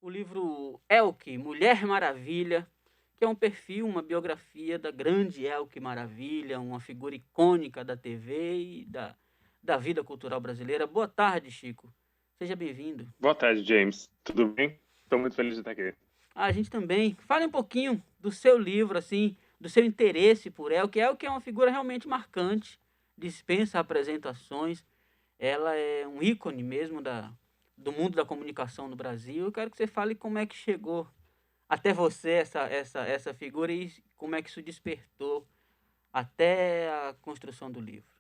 o livro Elke, Mulher Maravilha, que é um perfil, uma biografia da grande Elke Maravilha, uma figura icônica da TV e da vida cultural brasileira. Boa tarde, Chico. Seja bem-vindo. Boa tarde, James. Tudo bem? Estou muito feliz de estar aqui. A gente também. Fale um pouquinho do seu livro, assim, do seu interesse por Elke. Elke é uma figura realmente marcante, dispensa apresentações. Ela é um ícone mesmo do mundo da comunicação no Brasil. Eu quero que você fale como é que chegou até você essa figura e como é que isso despertou até a construção do livro.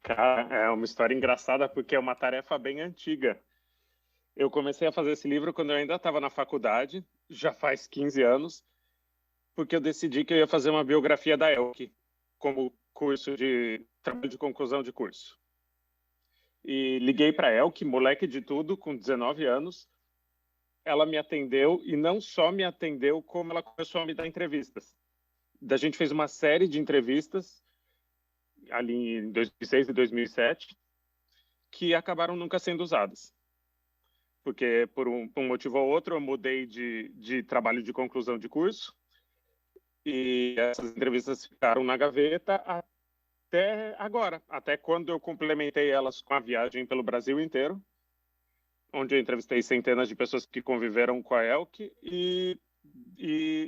Cara, é uma história engraçada porque é uma tarefa bem antiga. Eu comecei a fazer esse livro quando eu ainda estava na faculdade, já faz 15 anos, porque eu decidi que eu ia fazer uma biografia da Elke como curso de trabalho de conclusão de curso. E liguei para a Elke, moleque de tudo, com 19 anos. Ela me atendeu e não só me atendeu, como ela começou a me dar entrevistas. A gente fez uma série de entrevistas ali em 2006 e 2007 que acabaram nunca sendo usadas. Porque, por um motivo ou outro, eu mudei de trabalho de conclusão de curso e essas entrevistas ficaram na gaveta até agora, até quando eu complementei elas com a viagem pelo Brasil inteiro, onde eu entrevistei centenas de pessoas que conviveram com a Elke e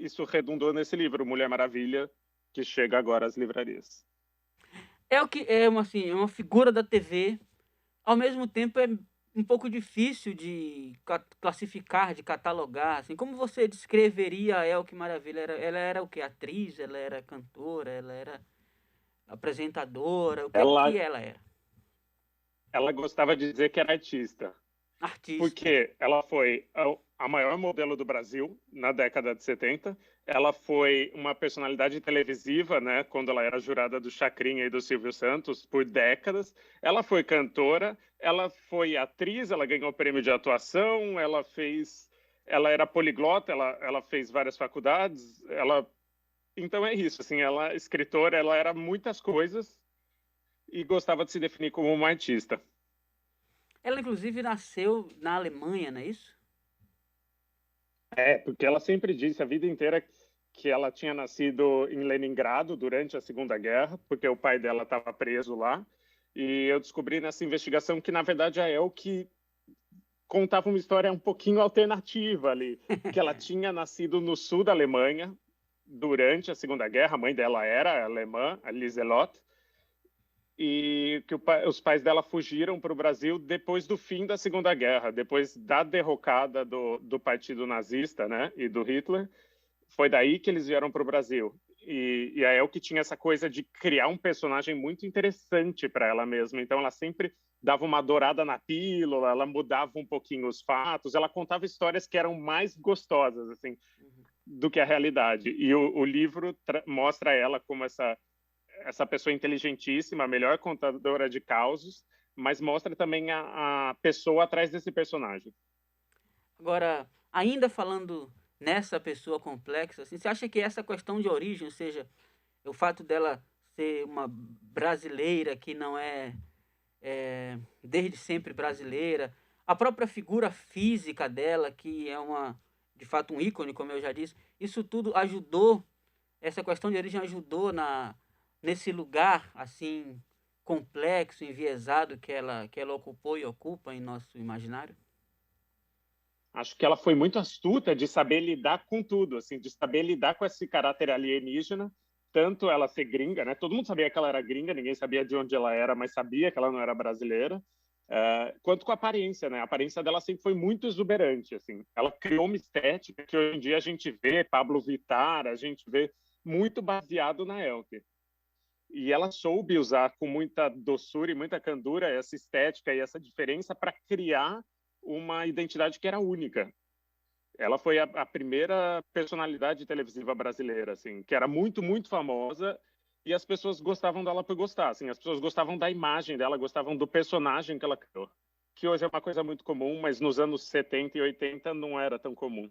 isso redundou nesse livro, Mulher Maravilha, que chega agora às livrarias. É o que é uma, assim, é uma figura da TV, ao mesmo tempo é um pouco difícil de classificar, de catalogar, assim, como você descreveria a Elke Maravilha? Ela era o que? Atriz, ela era cantora, ela era apresentadora, o que é que Ela, ela era? ela gostava de dizer que era artista, Artista. porque ela foi a maior modelo do Brasil na década de 70. Ela foi uma personalidade televisiva, né, quando ela era jurada do Chacrinha e do Silvio Santos por décadas. Ela foi cantora, ela foi atriz, ela ganhou prêmio de atuação, ela era poliglota, ela fez várias faculdades, então é isso, assim, ela escritora, ela era muitas coisas e gostava de se definir como uma artista. Ela inclusive nasceu na Alemanha, não é isso? É, porque ela sempre disse a vida inteira que ela tinha nascido em Leningrado durante a Segunda Guerra, porque o pai dela estava preso lá. E eu descobri nessa investigação que, na verdade, a Elke contava uma história um pouquinho alternativa ali, que ela tinha nascido no sul da Alemanha durante a Segunda Guerra. A mãe dela era alemã, a Liselotte, e que os pais dela fugiram para o Brasil depois do fim da Segunda Guerra, depois da derrocada do partido nazista, né, e do Hitler. Foi daí que eles vieram para o Brasil. E a Elke tinha essa coisa de criar um personagem muito interessante para ela mesma. Então, ela sempre dava uma dourada na pílula, ela mudava um pouquinho os fatos, ela contava histórias que eram mais gostosas assim do que a realidade. E o livro mostra ela como essa pessoa inteligentíssima, a melhor contadora de causos, mas mostra também a pessoa atrás desse personagem. Agora, ainda falando nessa pessoa complexa, assim, você acha que essa questão de origem, ou seja, o fato dela ser uma brasileira que não é desde sempre brasileira, a própria figura física dela, que é uma, de fato, um ícone, como eu já disse, isso tudo ajudou, essa questão de origem ajudou nesse lugar, assim, complexo, enviesado que ela ocupou e ocupa em nosso imaginário? Acho que ela foi muito astuta de saber lidar com tudo, assim, de saber lidar com esse caráter alienígena, tanto ela ser gringa, né? Todo mundo sabia que ela era gringa, ninguém sabia de onde ela era, mas sabia que ela não era brasileira. Quanto com a aparência, né? A aparência dela sempre foi muito exuberante, assim. Ela criou uma estética que hoje em dia a gente vê Pablo Vittar, a gente vê muito baseado na Elke. E ela soube usar com muita doçura e muita candura essa estética e essa diferença para criar uma identidade que era única. Ela foi a primeira personalidade televisiva brasileira, assim, que era muito, muito famosa e as pessoas gostavam dela por gostar, assim, as pessoas gostavam da imagem dela, gostavam do personagem que ela criou, que hoje é uma coisa muito comum, mas nos anos 70 e 80 não era tão comum.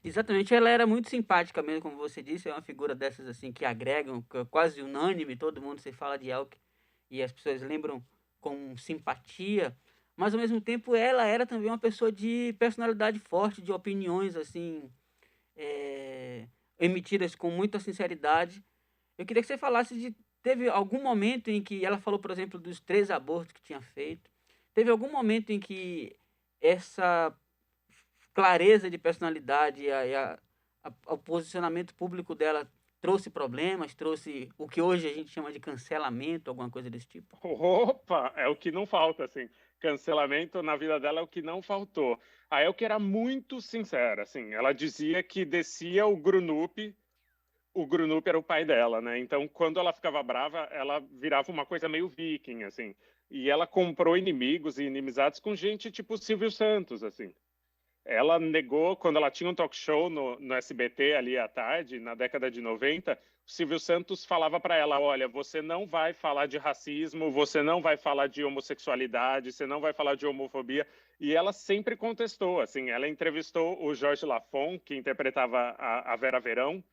Exatamente, ela era muito simpática mesmo, como você disse, é uma figura dessas assim que agregam, que é quase unânime, todo mundo se fala de Elke e as pessoas lembram com simpatia. mas ao mesmo tempo ela era também uma pessoa de personalidade forte, de opiniões assim, emitidas com muita sinceridade. Eu queria que você falasse de teve algum momento em que ela falou, por exemplo, dos 3 abortos que tinha feito. Teve algum momento em que essa clareza de personalidade o posicionamento público dela trouxe problemas, trouxe o que hoje a gente chama de cancelamento, alguma coisa desse tipo? Opa, é o que não falta, assim. Cancelamento na vida dela é o que não faltou. A Elke era muito sincera, assim. Ela dizia que descia o Grunup era o pai dela, né? Então, quando ela ficava brava, ela virava uma coisa meio viking, assim. E ela comprou inimigos e inimizades com gente tipo Silvio Santos, assim. Ela negou, quando ela tinha um talk show no SBT ali à tarde, na década de 90, o Silvio Santos falava para ela: olha, você não vai falar de racismo, você não vai falar de homossexualidade, você não vai falar de homofobia. E ela sempre contestou, assim, ela entrevistou o Jorge Lafon, que interpretava a Vera Verão,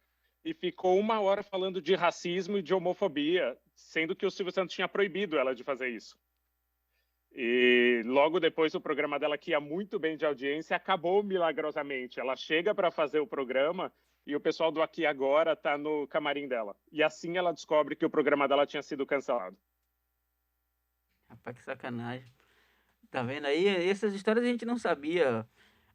e ficou 1 hora falando de racismo e de homofobia, sendo que o Silvio Santos tinha proibido ela de fazer isso. E logo depois o programa dela, que ia muito bem de audiência, acabou milagrosamente. Ela chega para fazer o programa e o pessoal do Aqui Agora está no camarim dela. E assim ela descobre que o programa dela tinha sido cancelado. Rapaz, que sacanagem. Tá vendo aí? Essas histórias a gente não sabia.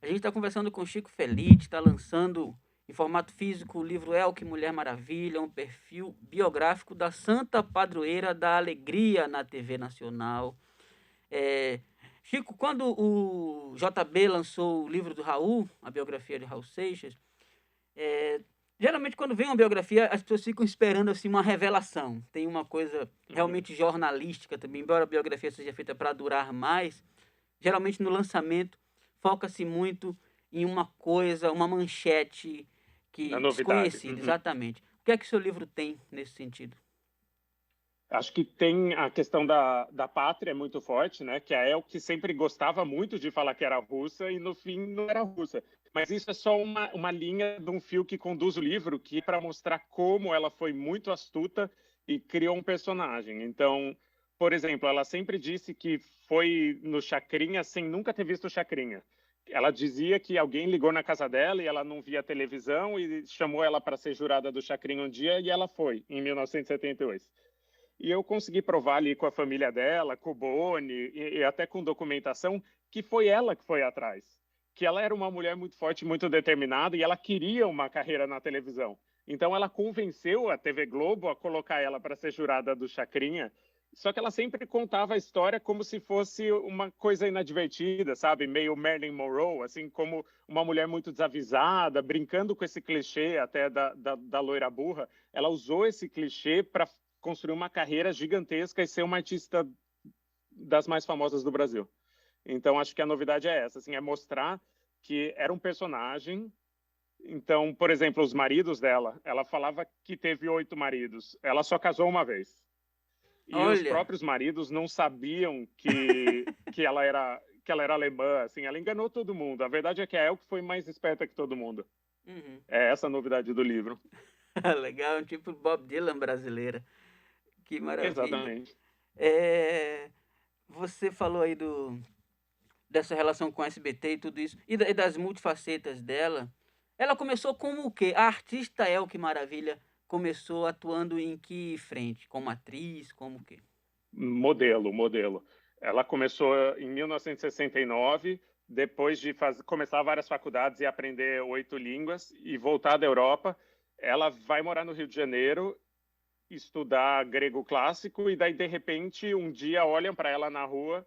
A gente está conversando com o Chico Feliz, está lançando em formato físico o livro Elke Mulher Maravilha, um perfil biográfico da Santa Padroeira da Alegria na TV Nacional. É, Chico, quando o JB lançou o livro do Raul, a biografia de Raul Seixas, é, geralmente quando vem uma biografia, as pessoas ficam esperando assim uma revelação. Tem uma coisa Uhum. realmente jornalística também, embora a biografia seja feita para durar mais, geralmente no lançamento foca-se muito em uma coisa, uma manchete Na que novidade. desconhecida, Uhum. exatamente. O que é que seu livro tem nesse sentido? Acho que tem a questão da pátria muito forte, né? Que a Elke sempre gostava muito de falar que era russa e no fim não era russa. Mas isso é só uma linha de um fio que conduz o livro, que é para mostrar como ela foi muito astuta e criou um personagem. Então, por exemplo, ela sempre disse que foi no Chacrinha sem nunca ter visto Chacrinha. Ela dizia que alguém ligou na casa dela e ela não via televisão e chamou ela para ser jurada do Chacrinha um dia e ela foi, em 1972. E eu consegui provar ali com a família dela, com o Boni e até com documentação que foi ela que foi atrás, que ela era uma mulher muito forte, muito determinada e ela queria uma carreira na televisão. Então ela convenceu a TV Globo a colocar ela para ser jurada do Chacrinha. Só que ela sempre contava a história como se fosse uma coisa inadvertida, sabe? Meio Marilyn Monroe, assim, como uma mulher muito desavisada, brincando com esse clichê até da loira burra. Ela usou esse clichê para construir uma carreira gigantesca e ser uma artista das mais famosas do Brasil. Então, acho que a novidade é essa, assim, é mostrar que era um personagem. Então, por exemplo, os maridos dela, ela falava que teve 8 maridos. Ela só casou uma vez. E os Olha, próprios maridos não sabiam que ela era alemã, assim, ela enganou todo mundo. A verdade é que a Elke foi mais esperta que todo mundo. uhum. É essa a novidade do livro. Legal, um tipo Bob Dylan brasileira. Que maravilha. Exatamente. É, você falou aí dessa relação com o SBT e tudo isso, e das multifacetas dela. Ela começou como o quê? A artista Elke Maravilha começou atuando em que frente? Como atriz, como o quê? Modelo. Ela começou em 1969, depois de começar várias faculdades e aprender 8 línguas e voltar da Europa. Ela vai morar no Rio de Janeiro, estudar grego clássico e daí, de repente, um dia olham para ela na rua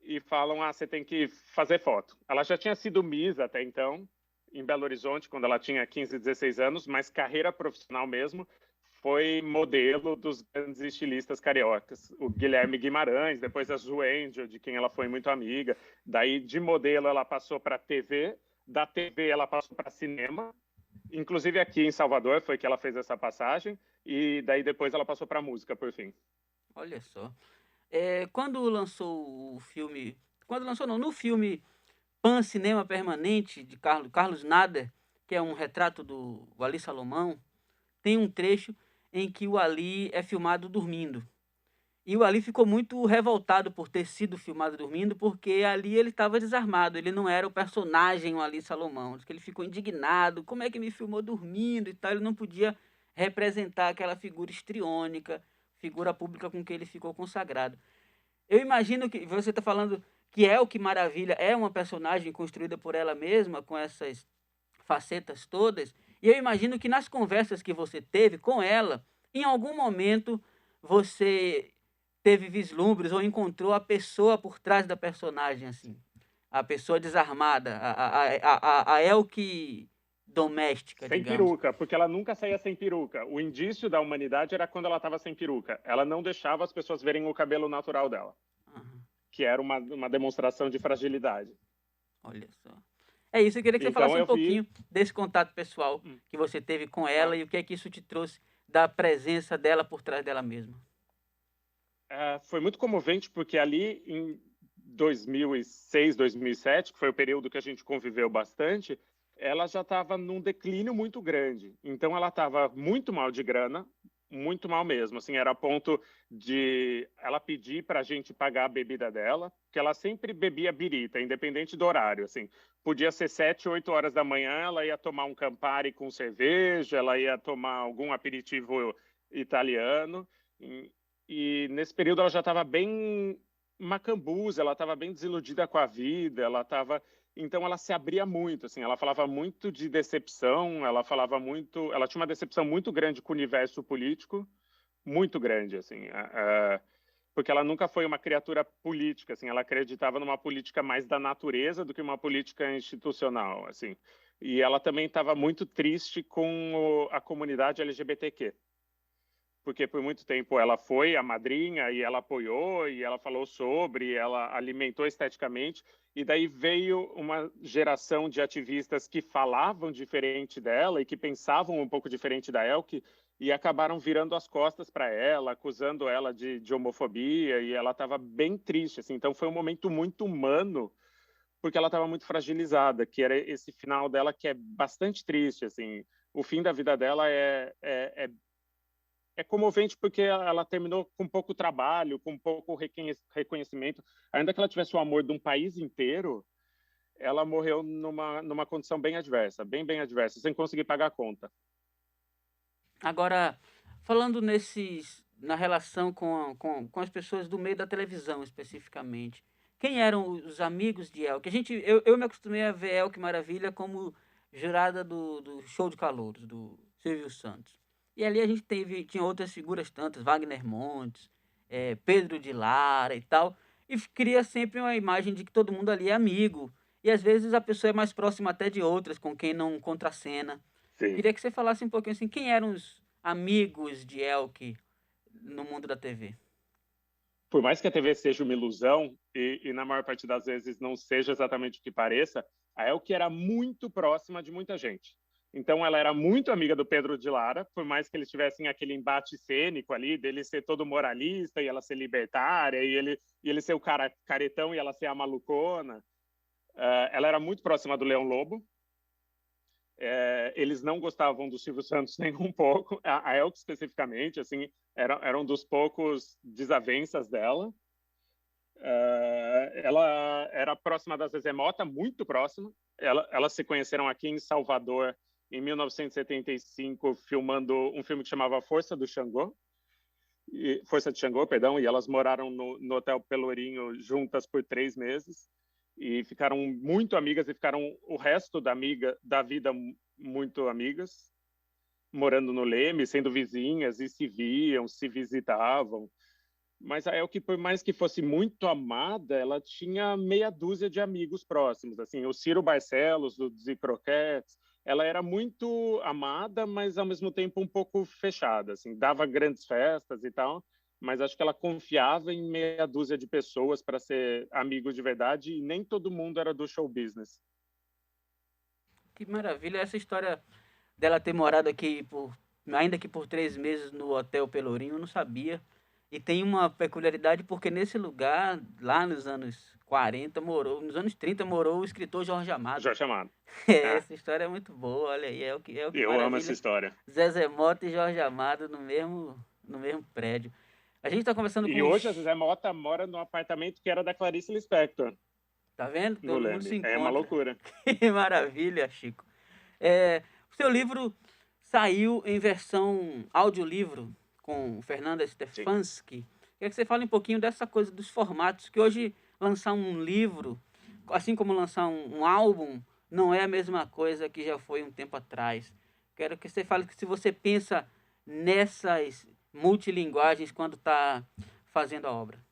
e falam: ah, você tem que fazer foto. Ela já tinha sido Miss até então, em Belo Horizonte, quando ela tinha 15, 16 anos, mas carreira profissional mesmo foi modelo dos grandes estilistas cariocas. O Guilherme Guimarães, depois a Zu Angel, de quem ela foi muito amiga. Daí, de modelo, ela passou para TV. Da TV, ela passou para cinema. Inclusive aqui em Salvador foi que ela fez essa passagem. E daí, depois, ela passou para música, por fim. Olha só. Quando lançou o filme. Quando lançou, não, no filme Pan Cinema Permanente, de Carlos Nader, que é um retrato do Ali Salomão, tem um trecho em que o Ali é filmado dormindo. E o Ali ficou muito revoltado por ter sido filmado dormindo, porque ali ele estava desarmado, ele não era o personagem o Ali Salomão. Diz que ele ficou indignado, como é que me filmou dormindo e tal, ele não podia representar aquela figura histriônica, figura pública com que ele ficou consagrado. Eu imagino que você está falando que Elke Maravilha é uma personagem construída por ela mesma, com essas facetas todas, e eu imagino que nas conversas que você teve com ela, em algum momento você teve vislumbres ou encontrou a pessoa por trás da personagem, assim, a pessoa desarmada, a Elke doméstica, Sem digamos. peruca, porque ela nunca saía sem peruca. O indício da humanidade era quando ela estava sem peruca. Ela não deixava as pessoas verem o cabelo natural dela, Aham, que era uma demonstração de fragilidade. olha só. É isso, eu queria que você Então falasse um eu vi. pouquinho desse contato pessoal que você teve com ela Claro. e o que é que isso te trouxe da presença dela por trás dela mesma. Foi muito comovente, porque ali em 2006, 2007, que foi o período que a gente conviveu bastante, ela já estava num declínio muito grande. Então ela estava muito mal de grana, muito mal mesmo. Assim, era a ponto de ela pedir para a gente pagar a bebida dela, que ela sempre bebia birita, independente do horário. Assim, podia ser 7, 8 horas da manhã, ela ia tomar um Campari com cerveja, ela ia tomar algum aperitivo italiano. E nesse período ela já estava bem macambuza, ela estava bem desiludida com a vida, ela estava, então ela se abria muito, assim, ela falava muito de decepção, ela falava muito, ela tinha uma decepção muito grande com o universo político, muito grande, assim, porque ela nunca foi uma criatura política, assim, ela acreditava numa política mais da natureza do que uma política institucional, assim. E ela também estava muito triste com a comunidade LGBTQ, porque por muito tempo ela foi a madrinha e ela apoiou e ela falou sobre, ela alimentou esteticamente, e daí veio uma geração de ativistas que falavam diferente dela e que pensavam um pouco diferente da Elke e acabaram virando as costas para ela, acusando ela de homofobia, e ela estava bem triste, assim. Então foi um momento muito humano, porque ela estava muito fragilizada, que era esse final dela que é bastante triste, assim. O fim da vida dela é comovente, porque ela terminou com pouco trabalho, com pouco reconhecimento. Ainda que ela tivesse o amor de um país inteiro, ela morreu numa condição bem adversa, bem adversa, sem conseguir pagar a conta. Agora, falando na relação com as pessoas do meio da televisão especificamente, quem eram os amigos de Elke? Eu me acostumei a ver Elke Maravilha como jurada do Show de Calouros, do Silvio Santos. E ali a gente tinha outras figuras tantas, Wagner Montes, Pedro de Lara e tal, e cria sempre uma imagem de que todo mundo ali é amigo. E às vezes a pessoa é mais próxima até de outras, com quem não contracena. Sim. Queria que você falasse um pouquinho assim, quem eram os amigos de Elke no mundo da TV? Por mais que a TV seja uma ilusão, e na maior parte das vezes não seja exatamente o que pareça, a Elke era muito próxima de muita gente. Então ela era muito amiga do Pedro de Lara, por mais que eles tivessem aquele embate cênico ali, dele ser todo moralista e ela ser libertária, e ele ser o cara caretão e ela ser a malucona. Ela era muito próxima do Leão Lobo. Eles não gostavam do Silvio Santos nem um pouco, a Elke especificamente, assim, era um dos poucos desavenças dela. Ela era próxima da Zezé Mota, muito próxima. Elas se conheceram aqui em Salvador em 1975, filmando um filme que chamava Força de Xangô, perdão, e elas moraram no Hotel Pelourinho juntas por 3 meses e ficaram muito amigas e ficaram o resto da vida muito amigas, morando no Leme, sendo vizinhas, e se viam, se visitavam. Mas a Elke, por mais que fosse muito amada, ela tinha meia dúzia de amigos próximos, assim, o Ciro Barcelos, do Desi Croquettes. Ela era muito amada, mas ao mesmo tempo um pouco fechada, assim, dava grandes festas e tal, mas acho que ela confiava em meia dúzia de pessoas para ser amigos de verdade, e nem todo mundo era do show business. Que maravilha essa história dela ter morado aqui ainda que por 3 meses no Hotel Pelourinho, eu não sabia. E tem uma peculiaridade porque nesse lugar, lá nos anos 40 nos anos 30 morou o escritor Jorge Amado. Jorge Amado. Essa história é muito boa, olha aí, é o que Eu amo essa maravilha. história. Zezé Mota e Jorge Amado no mesmo prédio. A gente está conversando E com hoje a Zezé Mota mora no apartamento que era da Clarice Lispector, Tá vendo? no Todo mundo se Leme. É uma encontra. loucura. Que maravilha, Chico. O seu livro saiu em versão audiolivro com Fernanda Sim. Stefanski. Queria que você fale um pouquinho dessa coisa dos formatos, que hoje lançar um livro, assim como lançar um álbum, não é a mesma coisa que já foi um tempo atrás. Quero que você fale que se você pensa nessas multilinguagens quando está fazendo a obra.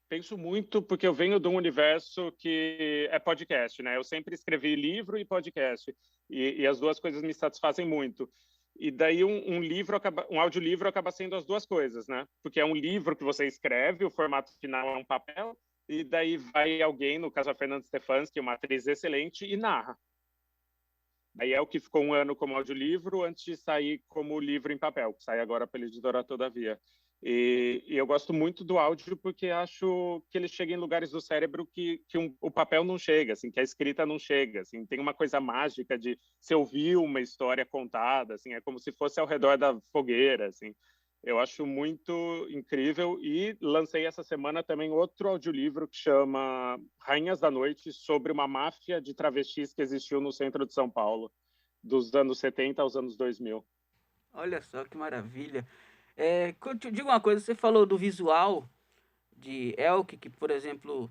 Penso muito porque eu venho de um universo que é podcast, né? Eu sempre escrevi livro e podcast, e as duas coisas me satisfazem muito. E daí um audiolivro acaba sendo as duas coisas, né? Porque é um livro que você escreve, o formato final é um papel, e daí vai alguém, no caso a Fernanda Stefanski, uma atriz excelente, e narra. Aí é o que ficou um ano como audiolivro antes de sair como livro em papel, que sai agora pela editora Todavia. E eu gosto muito do áudio porque acho que ele chega em lugares do cérebro que o papel não chega, assim, que a escrita não chega. Assim, tem uma coisa mágica de se ouvir uma história contada, assim, é como se fosse ao redor da fogueira. Assim. Eu acho muito incrível e lancei essa semana também outro audiolivro que chama Rainhas da Noite, sobre uma máfia de travestis que existiu no centro de São Paulo, dos anos 70 aos anos 2000. Olha só que maravilha. Que eu te digo uma coisa, você falou do visual de Elke, que, por exemplo,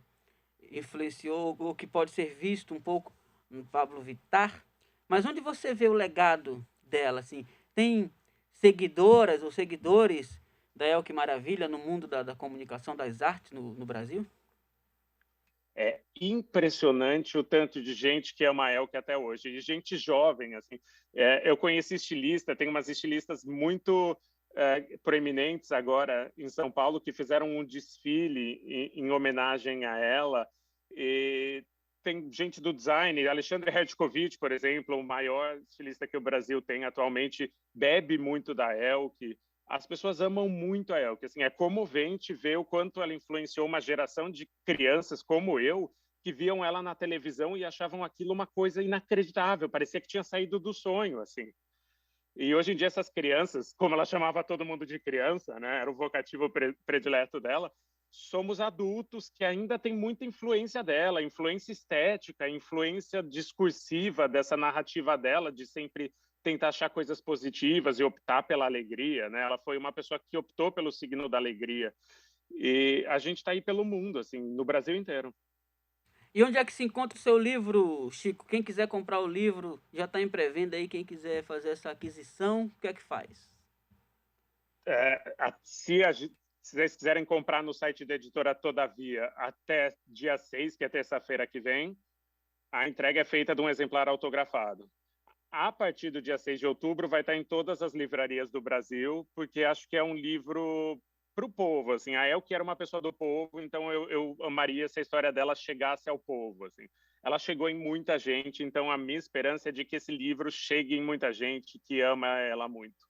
influenciou ou que pode ser visto um pouco no Pablo Vittar, mas onde você vê o legado dela, assim? Tem seguidoras ou seguidores da Elke Maravilha no mundo da comunicação das artes no Brasil? É impressionante o tanto de gente que ama a Elke até hoje, e gente jovem, assim. Eu conheci estilista, tem umas estilistas muito proeminentes agora em São Paulo que fizeram um desfile em homenagem a ela, e tem gente do design, Alexandre Hertzkovich, por exemplo, o maior estilista que o Brasil tem atualmente, bebe muito da Elke. As pessoas amam muito a Elke. Assim, é comovente ver o quanto ela influenciou uma geração de crianças como eu, que viam ela na televisão e achavam aquilo uma coisa inacreditável, parecia que tinha saído do sonho, assim. E hoje em dia essas crianças, como ela chamava todo mundo de criança, né, era o vocativo predileto dela, somos adultos que ainda tem muita influência dela, influência estética, influência discursiva dessa narrativa dela, de sempre tentar achar coisas positivas e optar pela alegria, né? Ela foi uma pessoa que optou pelo signo da alegria. E a gente está aí pelo mundo, assim, no Brasil inteiro. E onde é que se encontra o seu livro, Chico? Quem quiser comprar o livro, já está em pré-venda aí. Quem quiser fazer essa aquisição, o que é que faz? Se vocês quiserem comprar no site da editora Todavia até dia 6, que é terça-feira que vem, a entrega é feita de um exemplar autografado. A partir do dia 6 de outubro vai estar em todas as livrarias do Brasil, porque acho que é um livro para o povo. Assim. A Elke era uma pessoa do povo, então eu amaria se a história dela chegasse ao povo. Assim. Ela chegou em muita gente, então a minha esperança é de que esse livro chegue em muita gente que ama ela muito.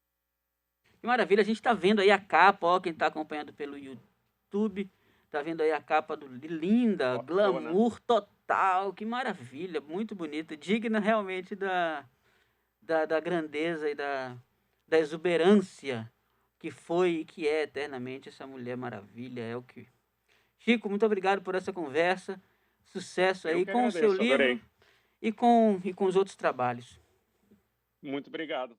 Que maravilha, a gente está vendo aí a capa, ó, quem está acompanhando pelo YouTube, tá vendo aí a capa linda, Fotona. glamour total, que maravilha, muito bonita, digna realmente da grandeza e da exuberância que foi e que é eternamente essa Mulher Maravilha, é o que... Chico, muito obrigado por essa conversa, sucesso Eu aí que com o seu agradeço, livro adorei. e com os outros trabalhos. Muito obrigado.